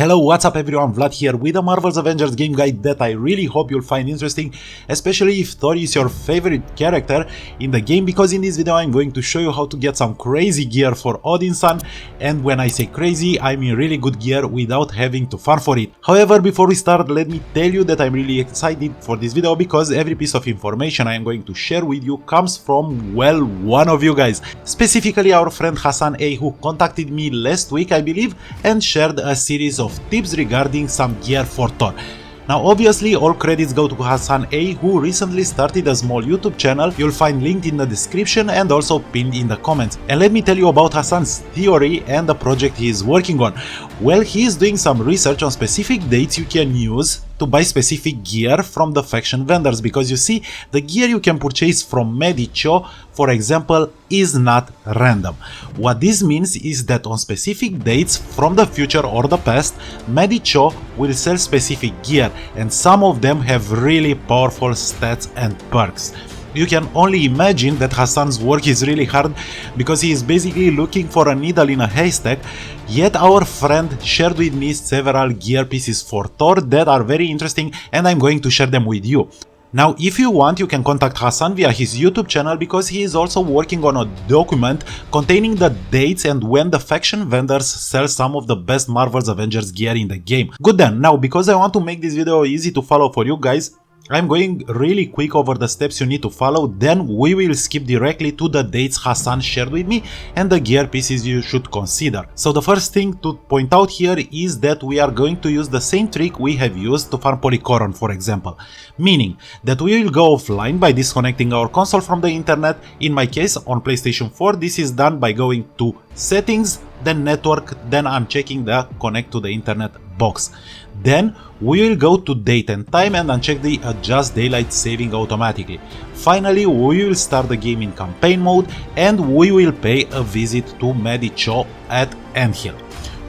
Hello, what's up everyone, Vlad here with a Marvel's Avengers game guide that I really hope you'll find interesting, especially if Thor is your favorite character in the game, because in this video I'm going to show you how to get some crazy gear for Odin's son, and when I say crazy, I mean really good gear without having to farm for it. However, before we start, let me tell you that I'm really excited for this video because every piece of information I am going to share with you comes from, well, one of you guys. Specifically our friend Hassan A, who contacted me last week, I believe, and shared a series of tips regarding some gear for Thor. Now obviously all credits go to Hassan A, who recently started a small YouTube channel. You'll find linked in the description and also pinned in the comments. And let me tell you about Hassan's theory and the project he is working on. Well, he is doing some research on specific dates you can use to buy specific gear from the faction vendors, because you see, the gear you can purchase from Maddy Cho, for example, is not random. What this means is that on specific dates from the future or the past, Maddy Cho will sell specific gear, and some of them have really powerful stats and perks. You can only imagine that Hassan's work is really hard because he is basically looking for a needle in a haystack, yet our friend shared with me several gear pieces for Thor that are very interesting and I'm going to share them with you. Now, if you want, you can contact Hassan via his YouTube channel, because he is also working on a document containing the dates and when the faction vendors sell some of the best Marvel's Avengers gear in the game. Good then, now because I want to make this video easy to follow for you guys, I'm going really quick over the steps you need to follow, then we will skip directly to the dates Hassan shared with me and the gear pieces you should consider. So the first thing to point out here is that we are going to use the same trick we have used to farm Polycoron, for example. Meaning that we will go offline by disconnecting our console from the internet. In my case, on PlayStation 4, this is done by going to Settings, then Network, then unchecking the Connect to the Internet box. Then we will go to Date and Time and uncheck the Adjust Daylight Saving automatically. Finally, we will start the game in campaign mode and we will pay a visit to Maddy Cho at Anthill.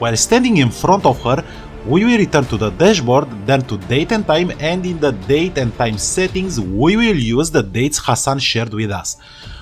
While standing in front of her, we will return to the dashboard, then to Date and Time, and in the Date and Time settings we will use the dates Hassan shared with us.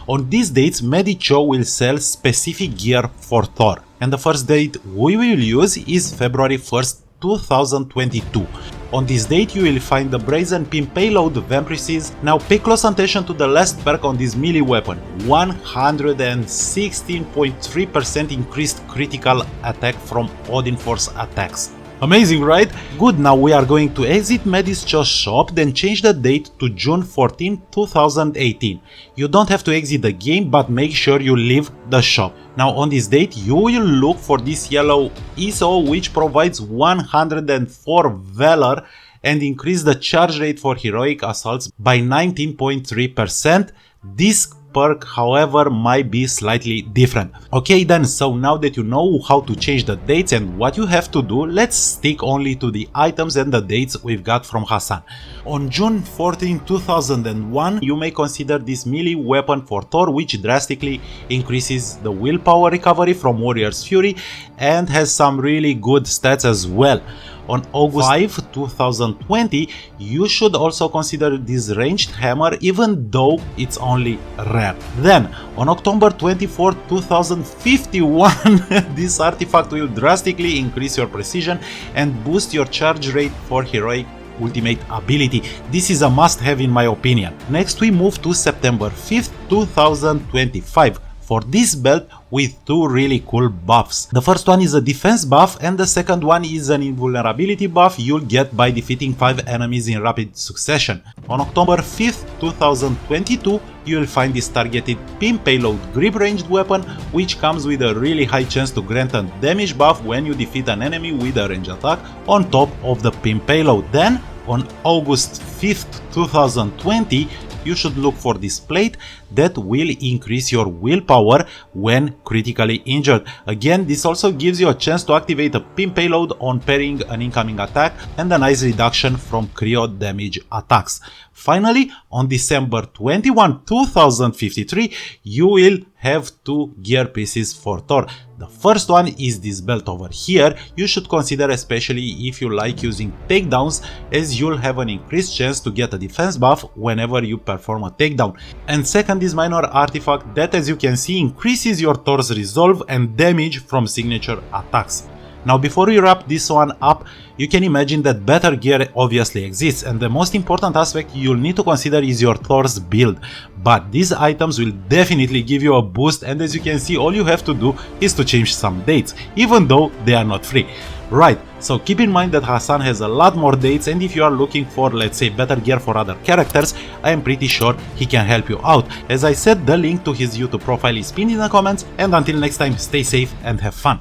On these dates, Maddy Cho will sell specific gear for Thor, and the first date we will use is February 1st, 2022. On this date you will find the Brazen Pin Payload Vamprices. Now pay close attention to the last perk on this melee weapon, 116.3% increased critical attack from Odin Force attacks. Amazing, right? Good, now we are going to exit Maddy Cho's shop, then change the date to June 14, 2018. You don't have to exit the game, but make sure you leave the shop. Now on this date you will look for this yellow ESO, which provides 104 Valor and increase the charge rate for heroic assaults by 19.3%. This perk, however, might be slightly different. Okay then, so now that you know how to change the dates and what you have to do, let's stick only to the items and the dates we've got from Hassan. On June 14, 2001, you may consider this melee weapon for Thor, which drastically increases the willpower recovery from Warrior's Fury and has some really good stats as well. On August 5, 2020, you should also consider this ranged hammer, even though it's only rare. Then, on October 24, 2051, this artifact will drastically increase your precision and boost your charge rate for heroic ultimate ability. This is a must-have in my opinion. Next we move to September 5th, 2025. For this belt with two really cool buffs. The first one is a defense buff and the second one is an invulnerability buff you'll get by defeating 5 enemies in rapid succession. On October 5th, 2022, you'll find this targeted pin payload grip ranged weapon, which comes with a really high chance to grant a damage buff when you defeat an enemy with a range attack on top of the pin payload. Then, on August 5th, 2020, you should look for this plate that will increase your willpower when critically injured. Again, this also gives you a chance to activate a pin payload on parrying an incoming attack and a nice reduction from cryo damage attacks. Finally, on December 21, 2053, you will have two gear pieces for Thor. The first one is this belt over here. You should consider, especially if you like using takedowns, as you'll have an increased chance to get a defense buff whenever you perform a takedown. And second is minor artifact that, as you can see, increases your Thor's resolve and damage from signature attacks. Now before we wrap this one up, you can imagine that better gear obviously exists, and the most important aspect you'll need to consider is your Thor's build. But these items will definitely give you a boost, and as you can see, all you have to do is to change some dates, even though they are not free. Right, so keep in mind that Hassan has a lot more dates, and if you are looking for, let's say, better gear for other characters, I am pretty sure he can help you out. As I said, the link to his YouTube profile is pinned in the comments, and until next time, stay safe and have fun.